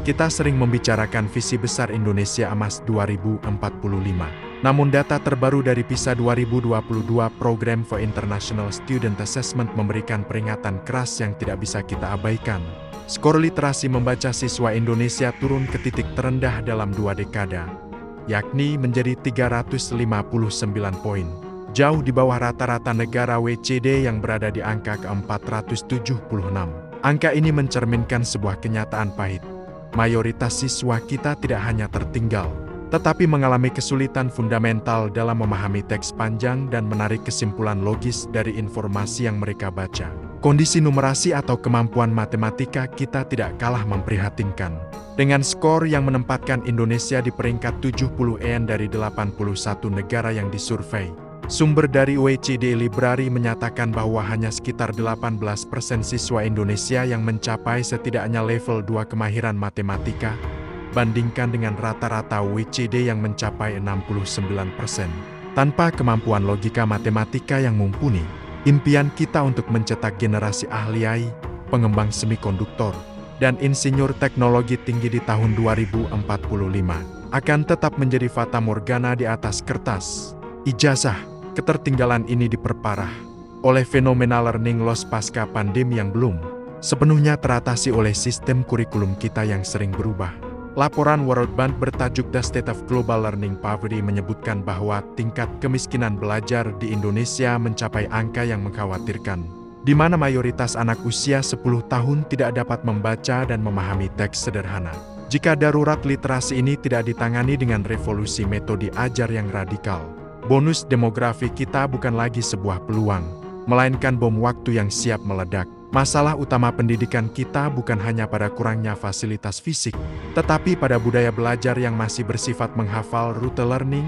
Kita sering membicarakan visi besar Indonesia Emas 2045. Namun data terbaru dari PISA 2022 Program for International Student Assessment memberikan peringatan keras yang tidak bisa kita abaikan. Skor literasi membaca siswa Indonesia turun ke titik terendah dalam 2 dekada, yakni menjadi 359 poin. Jauh di bawah rata-rata negara WCD yang berada di angka ke-476. Angka ini mencerminkan sebuah kenyataan pahit. Mayoritas siswa kita tidak hanya tertinggal, tetapi mengalami kesulitan fundamental dalam memahami teks panjang dan menarik kesimpulan logis dari informasi yang mereka baca. Kondisi numerasi atau kemampuan matematika kita tidak kalah memprihatinkan. Dengan skor yang menempatkan Indonesia di peringkat 70 dari 81 negara yang disurvei. Sumber dari OECD Library menyatakan bahwa hanya sekitar 18% siswa Indonesia yang mencapai setidaknya level 2 kemahiran matematika, bandingkan dengan rata-rata OECD yang mencapai 69%. Tanpa kemampuan logika matematika yang mumpuni, impian kita untuk mencetak generasi ahli AI, pengembang semikonduktor, dan insinyur teknologi tinggi di tahun 2045 akan tetap menjadi fata morgana di atas kertas. Ijazah ketertinggalan ini diperparah oleh fenomena learning loss pasca pandemi yang belum sepenuhnya teratasi oleh sistem kurikulum kita yang sering berubah. Laporan World Bank bertajuk The State of Global Learning Poverty menyebutkan bahwa tingkat kemiskinan belajar di Indonesia mencapai angka yang mengkhawatirkan, di mana mayoritas anak usia 10 tahun tidak dapat membaca dan memahami teks sederhana. Jika darurat literasi ini tidak ditangani dengan revolusi metode ajar yang radikal, bonus demografi kita bukan lagi sebuah peluang, melainkan bom waktu yang siap meledak. Masalah utama pendidikan kita bukan hanya pada kurangnya fasilitas fisik, tetapi pada budaya belajar yang masih bersifat menghafal rute learning,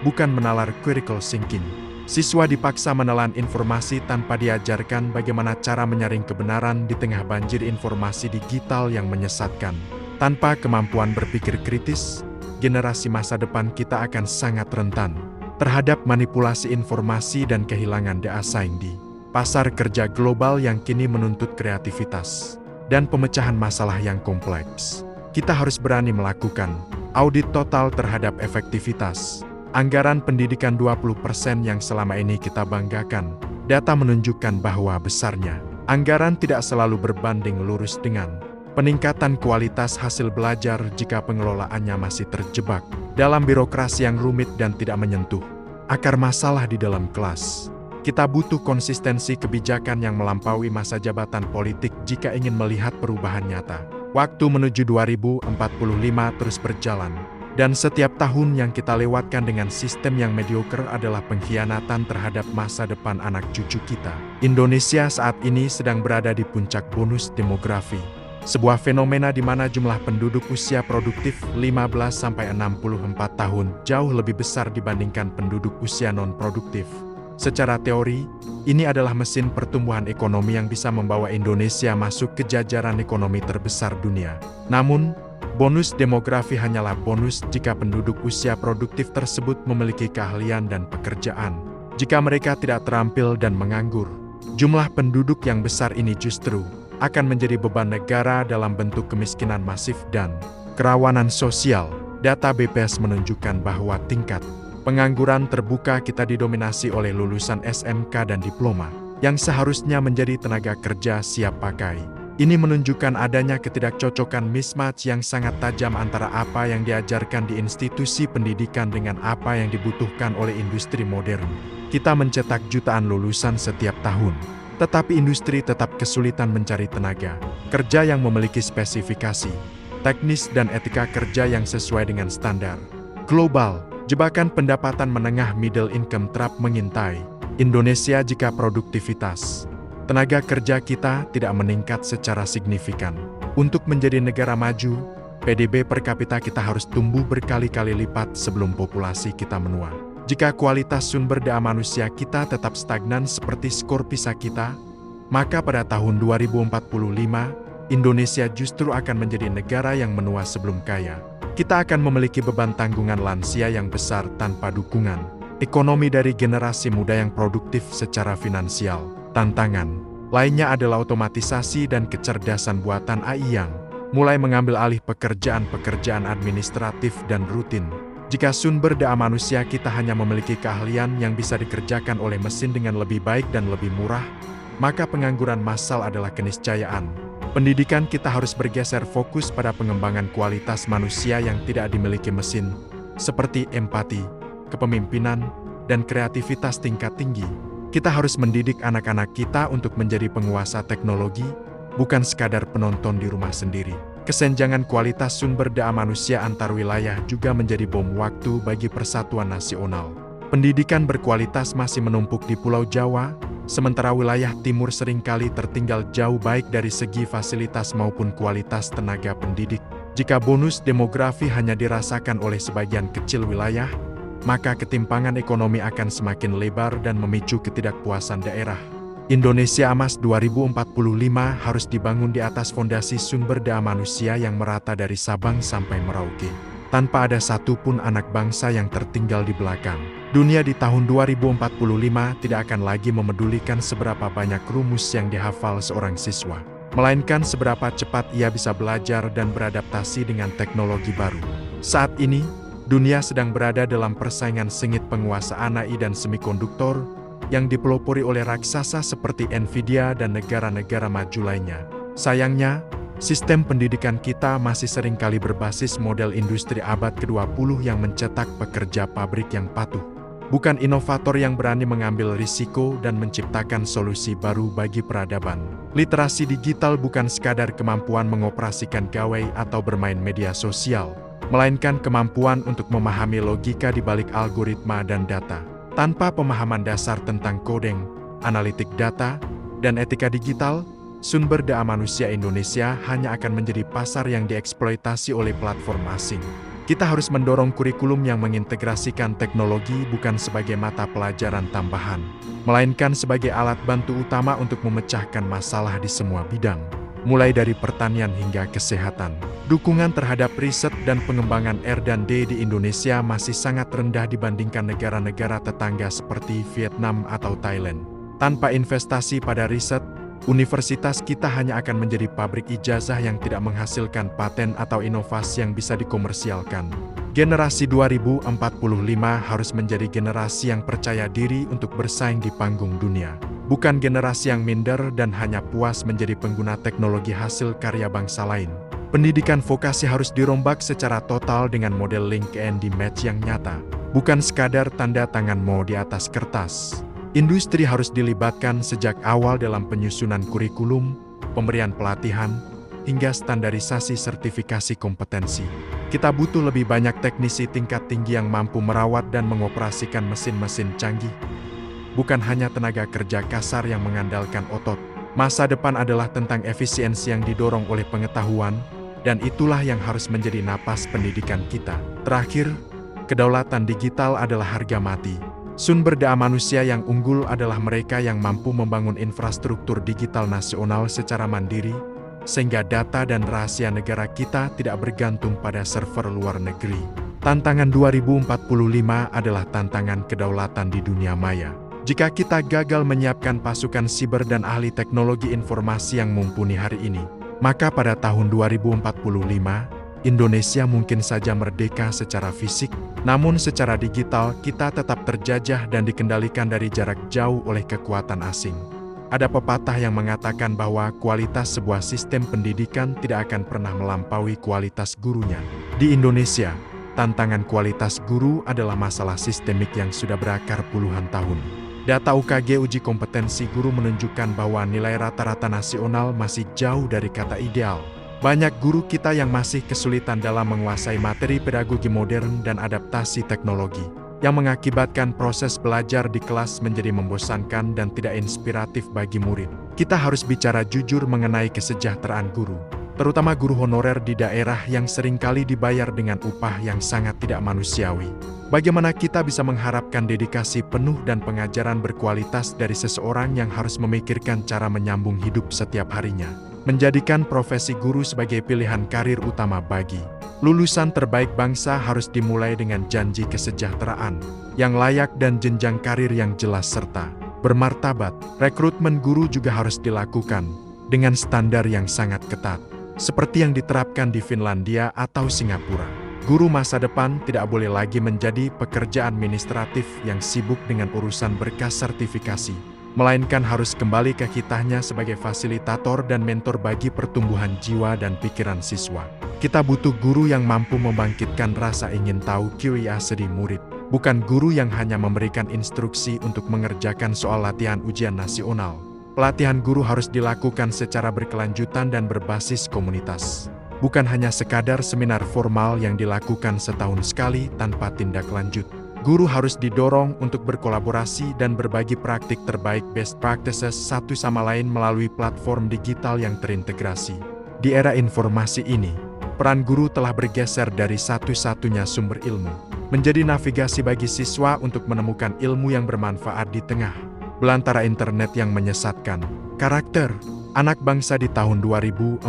bukan menalar critical thinking. Siswa dipaksa menelan informasi tanpa diajarkan bagaimana cara menyaring kebenaran di tengah banjir informasi digital yang menyesatkan. Tanpa kemampuan berpikir kritis, generasi masa depan kita akan sangat rentan terhadap manipulasi informasi dan kehilangan daya saing di pasar kerja global yang kini menuntut kreativitas dan pemecahan masalah yang kompleks. Kita harus berani melakukan audit total terhadap efektivitas anggaran pendidikan 20% yang selama ini kita banggakan. Data menunjukkan bahwa besarnya anggaran tidak selalu berbanding lurus dengan peningkatan kualitas hasil belajar jika pengelolaannya masih terjebak dalam birokrasi yang rumit dan tidak menyentuh akar masalah di dalam kelas. Kita butuh konsistensi kebijakan yang melampaui masa jabatan politik jika ingin melihat perubahan nyata. Waktu menuju 2045 terus berjalan, dan setiap tahun yang kita lewatkan dengan sistem yang mediocre adalah pengkhianatan terhadap masa depan anak cucu kita. Indonesia saat ini sedang berada di puncak bonus demografi. Sebuah fenomena di mana jumlah penduduk usia produktif 15-64 tahun jauh lebih besar dibandingkan penduduk usia non-produktif. Secara teori, ini adalah mesin pertumbuhan ekonomi yang bisa membawa Indonesia masuk ke jajaran ekonomi terbesar dunia. Namun, bonus demografi hanyalah bonus jika penduduk usia produktif tersebut memiliki keahlian dan pekerjaan. Jika mereka tidak terampil dan menganggur, jumlah penduduk yang besar ini justru akan menjadi beban negara dalam bentuk kemiskinan masif dan kerawanan sosial. Data BPS menunjukkan bahwa tingkat pengangguran terbuka kita didominasi oleh lulusan SMK dan diploma, yang seharusnya menjadi tenaga kerja siap pakai. Ini menunjukkan adanya ketidakcocokan mismatch yang sangat tajam antara apa yang diajarkan di institusi pendidikan dengan apa yang dibutuhkan oleh industri modern. Kita mencetak jutaan lulusan setiap tahun, tetapi industri tetap kesulitan mencari tenaga kerja yang memiliki spesifikasi teknis dan etika kerja yang sesuai dengan standar global. Jebakan pendapatan menengah middle income trap mengintai Indonesia jika produktivitas tenaga kerja kita tidak meningkat secara signifikan. Untuk menjadi negara maju, PDB per kapita kita harus tumbuh berkali-kali lipat sebelum populasi kita menua. Jika kualitas sumber daya manusia kita tetap stagnan seperti skor PISA kita, maka pada tahun 2045, Indonesia justru akan menjadi negara yang menua sebelum kaya. Kita akan memiliki beban tanggungan lansia yang besar tanpa dukungan ekonomi dari generasi muda yang produktif secara finansial. Tantangan lainnya adalah otomatisasi dan kecerdasan buatan AI yang mulai mengambil alih pekerjaan-pekerjaan administratif dan rutin. Jika sumber daya manusia kita hanya memiliki keahlian yang bisa dikerjakan oleh mesin dengan lebih baik dan lebih murah, maka pengangguran massal adalah keniscayaan. Pendidikan kita harus bergeser fokus pada pengembangan kualitas manusia yang tidak dimiliki mesin, seperti empati, kepemimpinan, dan kreativitas tingkat tinggi. Kita harus mendidik anak-anak kita untuk menjadi penguasa teknologi, bukan sekadar penonton di rumah sendiri. Kesenjangan kualitas sumber daya manusia antar wilayah juga menjadi bom waktu bagi persatuan nasional. Pendidikan berkualitas masih menumpuk di Pulau Jawa, sementara wilayah timur seringkali tertinggal jauh baik dari segi fasilitas maupun kualitas tenaga pendidik. Jika bonus demografi hanya dirasakan oleh sebagian kecil wilayah, maka ketimpangan ekonomi akan semakin lebar dan memicu ketidakpuasan daerah. Indonesia Emas 2045 harus dibangun di atas fondasi sumber daya manusia yang merata dari Sabang sampai Merauke, tanpa ada satupun anak bangsa yang tertinggal di belakang. Dunia di tahun 2045 tidak akan lagi memedulikan seberapa banyak rumus yang dihafal seorang siswa, melainkan seberapa cepat ia bisa belajar dan beradaptasi dengan teknologi baru. Saat ini, dunia sedang berada dalam persaingan sengit penguasa AI dan semikonduktor, yang dipelopori oleh raksasa seperti Nvidia dan negara-negara maju lainnya. Sayangnya, sistem pendidikan kita masih seringkali berbasis model industri abad ke-20 yang mencetak pekerja pabrik yang patuh, bukan inovator yang berani mengambil risiko dan menciptakan solusi baru bagi peradaban. Literasi digital bukan sekadar kemampuan mengoperasikan gawai atau bermain media sosial, melainkan kemampuan untuk memahami logika di balik algoritma dan data. Tanpa pemahaman dasar tentang koding, analitik data, dan etika digital, sumber daya manusia Indonesia hanya akan menjadi pasar yang dieksploitasi oleh platform asing. Kita harus mendorong kurikulum yang mengintegrasikan teknologi bukan sebagai mata pelajaran tambahan, melainkan sebagai alat bantu utama untuk memecahkan masalah di semua bidang, mulai dari pertanian hingga kesehatan. Dukungan terhadap riset dan pengembangan R&D di Indonesia masih sangat rendah dibandingkan negara-negara tetangga seperti Vietnam atau Thailand. Tanpa investasi pada riset, universitas kita hanya akan menjadi pabrik ijazah yang tidak menghasilkan paten atau inovasi yang bisa dikomersialkan. Generasi 2045 harus menjadi generasi yang percaya diri untuk bersaing di panggung dunia, bukan generasi yang minder dan hanya puas menjadi pengguna teknologi hasil karya bangsa lain. Pendidikan vokasi harus dirombak secara total dengan model link and match yang nyata, bukan sekadar tanda tangan mau di atas kertas. Industri harus dilibatkan sejak awal dalam penyusunan kurikulum, pemberian pelatihan, hingga standarisasi sertifikasi kompetensi. Kita butuh lebih banyak teknisi tingkat tinggi yang mampu merawat dan mengoperasikan mesin-mesin canggih, bukan hanya tenaga kerja kasar yang mengandalkan otot. Masa depan adalah tentang efisiensi yang didorong oleh pengetahuan, dan itulah yang harus menjadi napas pendidikan kita. Terakhir, kedaulatan digital adalah harga mati. Sumber daya manusia yang unggul adalah mereka yang mampu membangun infrastruktur digital nasional secara mandiri, sehingga data dan rahasia negara kita tidak bergantung pada server luar negeri. Tantangan 2045 adalah tantangan kedaulatan di dunia maya. Jika kita gagal menyiapkan pasukan siber dan ahli teknologi informasi yang mumpuni hari ini, maka pada tahun 2045, Indonesia mungkin saja merdeka secara fisik, namun secara digital kita tetap terjajah dan dikendalikan dari jarak jauh oleh kekuatan asing. Ada pepatah yang mengatakan bahwa kualitas sebuah sistem pendidikan tidak akan pernah melampaui kualitas gurunya. Di Indonesia, tantangan kualitas guru adalah masalah sistemik yang sudah berakar puluhan tahun. Data UKG uji kompetensi guru menunjukkan bahwa nilai rata-rata nasional masih jauh dari kata ideal. Banyak guru kita yang masih kesulitan dalam menguasai materi pedagogi modern dan adaptasi teknologi, yang mengakibatkan proses belajar di kelas menjadi membosankan dan tidak inspiratif bagi murid. Kita harus bicara jujur mengenai kesejahteraan guru, terutama guru honorer di daerah yang seringkali dibayar dengan upah yang sangat tidak manusiawi. Bagaimana kita bisa mengharapkan dedikasi penuh dan pengajaran berkualitas dari seseorang yang harus memikirkan cara menyambung hidup setiap harinya, menjadikan profesi guru sebagai pilihan karir utama bagi lulusan terbaik bangsa harus dimulai dengan janji kesejahteraan yang layak dan jenjang karir yang jelas serta bermartabat. Rekrutmen guru juga harus dilakukan dengan standar yang sangat ketat. seperti yang diterapkan di Finlandia atau Singapura. Guru masa depan tidak boleh lagi menjadi pekerja administratif yang sibuk dengan urusan berkas sertifikasi, melainkan harus kembali ke kitanya sebagai fasilitator dan mentor bagi pertumbuhan jiwa dan pikiran siswa. Kita butuh guru yang mampu membangkitkan rasa ingin tahu curiosity murid, bukan guru yang hanya memberikan instruksi untuk mengerjakan soal latihan ujian nasional. Pelatihan guru harus dilakukan secara berkelanjutan dan berbasis komunitas. Bukan hanya sekadar seminar formal yang dilakukan setahun sekali tanpa tindak lanjut. Guru harus didorong untuk berkolaborasi dan berbagi praktik terbaik best practices satu sama lain melalui platform digital yang terintegrasi. Di era informasi ini, peran guru telah bergeser dari satu-satunya sumber ilmu, menjadi navigasi bagi siswa untuk menemukan ilmu yang bermanfaat di tengah belantara internet yang menyesatkan. Karakter anak bangsa di tahun 2045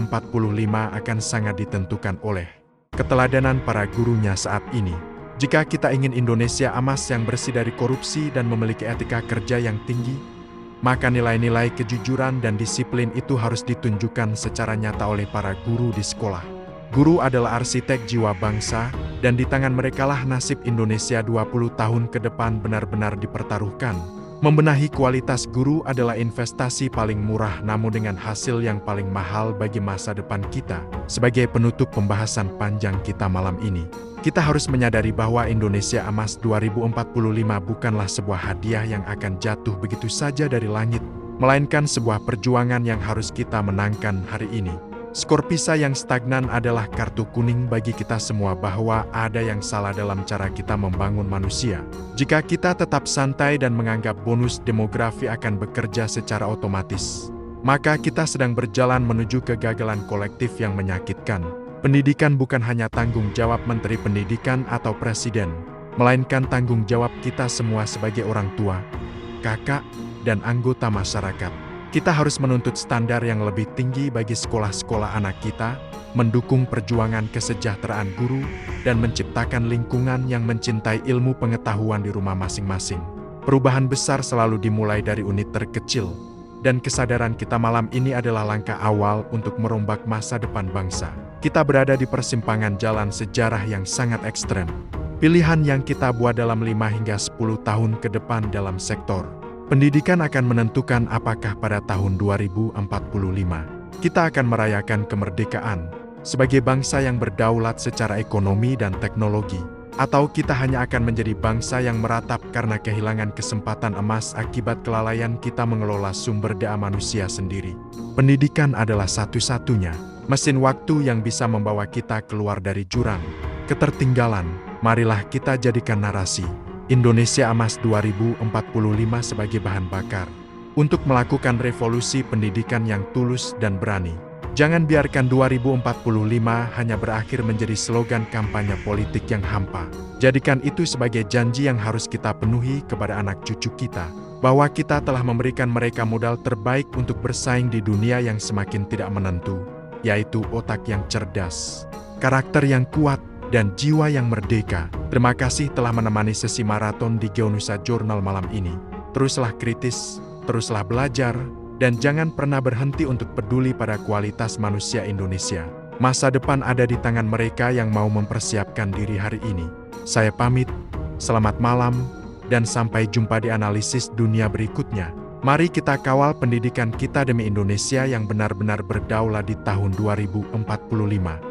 akan sangat ditentukan oleh keteladanan para gurunya saat ini. Jika kita ingin Indonesia emas yang bersih dari korupsi dan memiliki etika kerja yang tinggi, maka nilai-nilai kejujuran dan disiplin itu harus ditunjukkan secara nyata oleh para guru di sekolah. Guru adalah arsitek jiwa bangsa, dan di tangan merekalah nasib Indonesia 20 tahun ke depan benar-benar dipertaruhkan. Membenahi kualitas guru adalah investasi paling murah namun dengan hasil yang paling mahal bagi masa depan kita. Sebagai penutup pembahasan panjang kita malam ini, kita harus menyadari bahwa Indonesia Emas 2045 bukanlah sebuah hadiah yang akan jatuh begitu saja dari langit, melainkan sebuah perjuangan yang harus kita menangkan hari ini. Skor PISA yang stagnan adalah kartu kuning bagi kita semua bahwa ada yang salah dalam cara kita membangun manusia. Jika kita tetap santai dan menganggap bonus demografi akan bekerja secara otomatis, maka kita sedang berjalan menuju kegagalan kolektif yang menyakitkan. Pendidikan bukan hanya tanggung jawab Menteri Pendidikan atau Presiden, melainkan tanggung jawab kita semua sebagai orang tua, kakak, dan anggota masyarakat. Kita harus menuntut standar yang lebih tinggi bagi sekolah-sekolah anak kita, mendukung perjuangan kesejahteraan guru, dan menciptakan lingkungan yang mencintai ilmu pengetahuan di rumah masing-masing. Perubahan besar selalu dimulai dari unit terkecil, dan kesadaran kita malam ini adalah langkah awal untuk merombak masa depan bangsa. Kita berada di persimpangan jalan sejarah yang sangat ekstrem. Pilihan yang kita buat dalam 5 hingga 10 tahun ke depan dalam sektor pendidikan akan menentukan apakah pada tahun 2045 kita akan merayakan kemerdekaan sebagai bangsa yang berdaulat secara ekonomi dan teknologi, atau kita hanya akan menjadi bangsa yang meratap karena kehilangan kesempatan emas akibat kelalaian kita mengelola sumber daya manusia sendiri. Pendidikan adalah satu-satunya mesin waktu yang bisa membawa kita keluar dari jurang ketertinggalan. Marilah kita jadikan narasi Indonesia Emas 2045 sebagai bahan bakar untuk melakukan revolusi pendidikan yang tulus dan berani. Jangan biarkan 2045 hanya berakhir menjadi slogan kampanye politik yang hampa. Jadikan itu sebagai janji yang harus kita penuhi kepada anak cucu kita, bahwa kita telah memberikan mereka modal terbaik untuk bersaing di dunia yang semakin tidak menentu, yaitu otak yang cerdas, karakter yang kuat, dan jiwa yang merdeka. Terima kasih telah menemani sesi maraton di Geonusa Journal malam ini. Teruslah kritis, teruslah belajar, dan jangan pernah berhenti untuk peduli pada kualitas manusia Indonesia. Masa depan ada di tangan mereka yang mau mempersiapkan diri hari ini. Saya pamit, selamat malam, dan sampai jumpa di analisis dunia berikutnya. Mari kita kawal pendidikan kita demi Indonesia yang benar-benar berdaulat di tahun 2045.